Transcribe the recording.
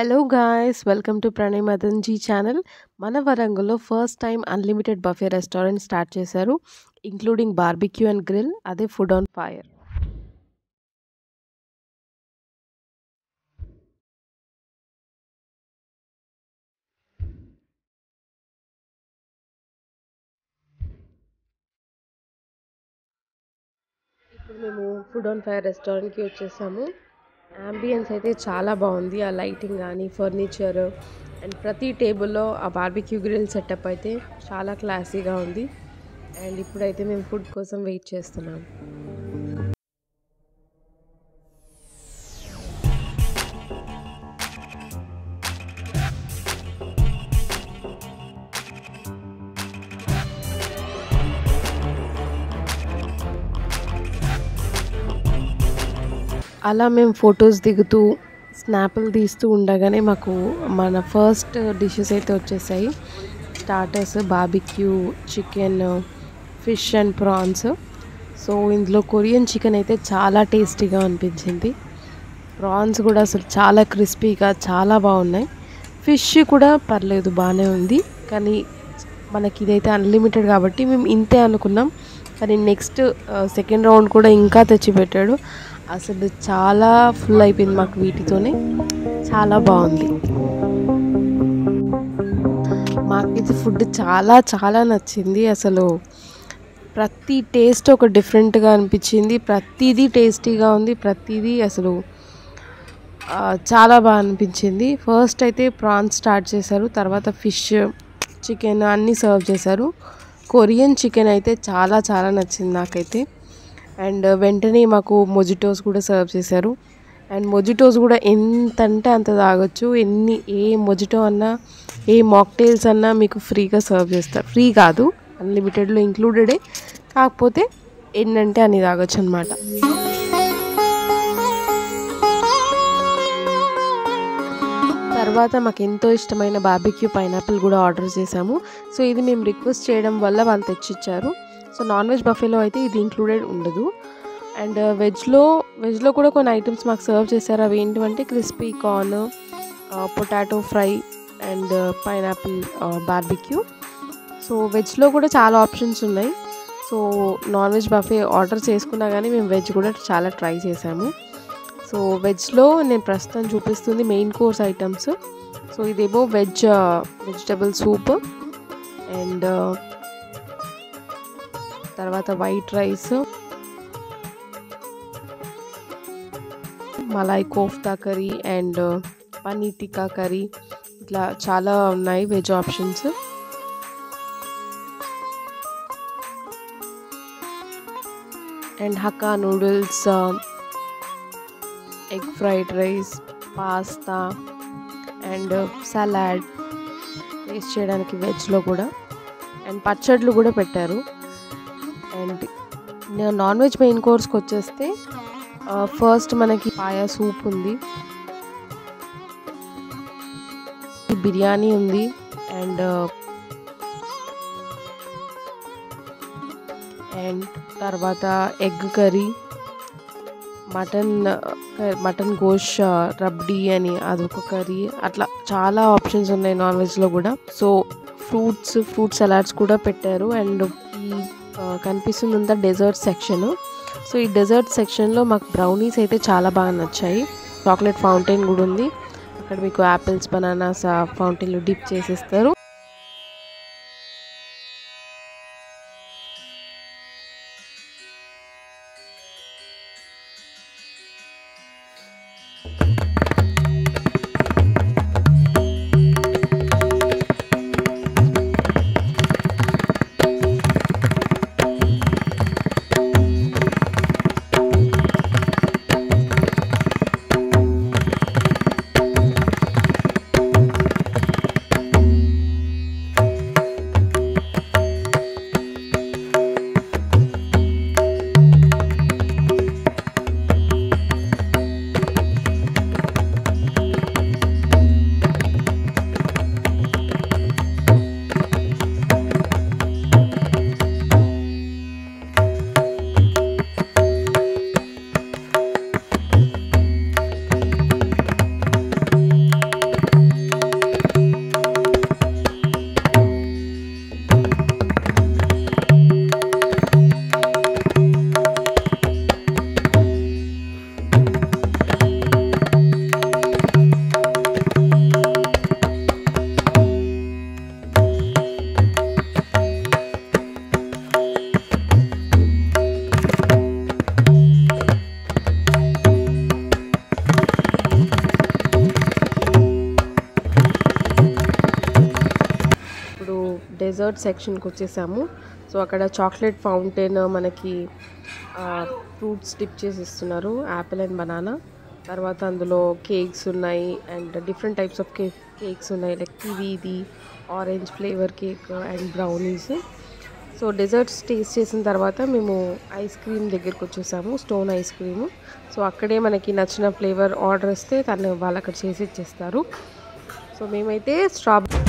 Hello guys, welcome to Pranay Madanji channel. మన వరంగల్లో first time unlimited buffet restaurant start చేశారు, including barbecue and grill. అదే food on fire. ఇప్పుడు మేము ఫుడ్ ఆన్ ఫైర్ రెస్టారెంట్కి వచ్చేసాము. అంబియన్స్ అయితే చాలా బాగుంది. ఆ లైటింగ్ కానీ ఫర్నిచర్ అండ్ ప్రతి టేబుల్లో ఆ బార్బిక్యూ గ్రిల్ సెటప్ అయితే చాలా క్లాసీగా ఉంది. అండ్ ఇప్పుడైతే మేము ఫుడ్ కోసం వెయిట్ చేస్తున్నాం. అలా మేము ఫొటోస్ దిగుతూ స్నాప్లు తీస్తూ ఉండగానే మాకు మన ఫస్ట్ డిషెస్ అయితే వచ్చేసాయి. Starters barbecue chicken, fish and prawns. So ఇందులో కొరియన్ చికెన్ అయితే చాలా టేస్టీగా అనిపించింది. ప్రాన్స్ కూడా అసలు చాలా క్రిస్పీగా చాలా బాగున్నాయి. ఫిష్ కూడా పర్లేదు, బాగానే ఉంది. కానీ మనకి ఇదైతే అన్లిమిటెడ్ కాబట్టి మేము ఇంతే అనుకున్నాం. కానీ నెక్స్ట్ సెకండ్ రౌండ్ కూడా ఇంకా తెచ్చిపెట్టాడు. అసలు చాలా ఫుల్ అయిపోయింది మాకు వీటితోనే. చాలా బాగుంది. మాకైతే ఫుడ్ చాలా చాలా నచ్చింది. అసలు ప్రతి టేస్ట్ ఒక డిఫరెంట్గా అనిపించింది. ప్రతిదీ టేస్టీగా ఉంది. ప్రతిదీ అసలు చాలా బాగా అనిపించింది. ఫస్ట్ అయితే ప్రాన్స్ స్టార్ట్ చేశారు, తర్వాత ఫిష్, చికెన్ అన్నీ సర్వ్ చేశారు. కొరియన్ చికెన్ అయితే చాలా చాలా నచ్చింది నాకైతే. అండ్ వెంటనే మాకు మొజిటోస్ కూడా సర్వ్ చేశారు. అండ్ మొజిటోస్ కూడా ఎంత అంటే అంత తాగొచ్చు. ఏ మొజిటో అన్నా, ఏ మాక్టైల్స్ అన్నా మీకు ఫ్రీగా సర్వ్ చేస్తారు. ఫ్రీ కాదు, అన్లిమిటెడ్లో ఇంక్లూడెడే. కాకపోతే ఎన్నంటే అన్ని తాగొచ్చు అనమాట. తర్వాత మాకు ఎంతో ఇష్టమైన బార్బిక్యూ పైనాపిల్ కూడా ఆర్డర్ చేసాము. సో ఇది మేము రిక్వెస్ట్ చేయడం వల్ల వాళ్ళు తెచ్చిచ్చారు. సో నాన్ వెజ్ బఫేలో అయితే ఇది ఇంక్లూడెడ్ ఉండదు. అండ్ వెజ్లో కూడా కొన్ని ఐటమ్స్ మాకు సర్వ్ చేశారు. అవి ఏంటంటే crispy corn, potato fry and pineapple barbecue. So వెజ్లో కూడా చాలా ఆప్షన్స్ ఉన్నాయి. So non veg buffet order చేసుకున్నా కానీ మేము వెజ్ కూడా చాలా ట్రై చేసాము. సో వెజ్లో నేను ప్రస్తుతం చూపిస్తుంది మెయిన్ కోర్స్ ఐటమ్స్. సో ఇదేమో వెజిటబుల్ సూప్ అండ్ తర్వాత white rice, Malay kofta curry and paneer tikka curry. ఇట్లా చాలా ఉన్నాయి veg options. And hakka noodles, egg fried rice, pasta and salad taste చేయడానికి వెజ్లో కూడా. అండ్ పచ్చళ్ళు కూడా పెట్టారు. అండ్ నాన్ వెజ్ మెయిన్ కోర్స్కి వచ్చేస్తే ఫస్ట్ మనకి పాయా సూప్ ఉంది, బిర్యానీ ఉంది అండ్ తర్వాత ఎగ్ కర్రీ, మటన్ గోష్ రబ్డీ అని అదొక కర్రీ. అట్లా చాలా ఆప్షన్స్ ఉన్నాయి నాన్ వెజ్లో కూడా. సో ఫ్రూట్ సలాడ్స్ కూడా పెట్టారు. అండ్ ఈ కనిపిస్తుందంతా డెజర్ట్ సెక్షన్. సో ఈ డెజర్ట్ సెక్షన్లో మాకు బ్రౌనీస్ అయితే చాలా బాగా నచ్చాయి. చాక్లెట్ ఫౌంటైన్ కూడా ఉంది. అక్కడ మీకు యాపిల్స్, బనానాస్ ఫౌంటైన్లో డిప్ చేసేస్తారు. డెజర్ట్ సెక్షన్కి వచ్చేసాము. సో అక్కడ చాక్లెట్ ఫౌంటైన్, మనకి ఫ్రూట్స్ డిప్ చేసి ఇస్తున్నారు, యాపిల్ అండ్ బనానా. తర్వాత అందులో కేక్స్ ఉన్నాయి and different types of cakes ఉన్నాయి, లైక్ కివీది, orange flavour cake and brownies. So desserts taste చేసిన తర్వాత మేము ఐస్ క్రీమ్ దగ్గరికి వచ్చేసాము, స్టోన్ ఐస్ క్రీమ్. సో అక్కడే మనకి నచ్చిన ఫ్లేవర్ ఆర్డర్ ఇస్తే వాళ్ళు అక్కడ చేసి ఇచ్చేస్తారు. సో మేమైతే స్ట్రాబెరీ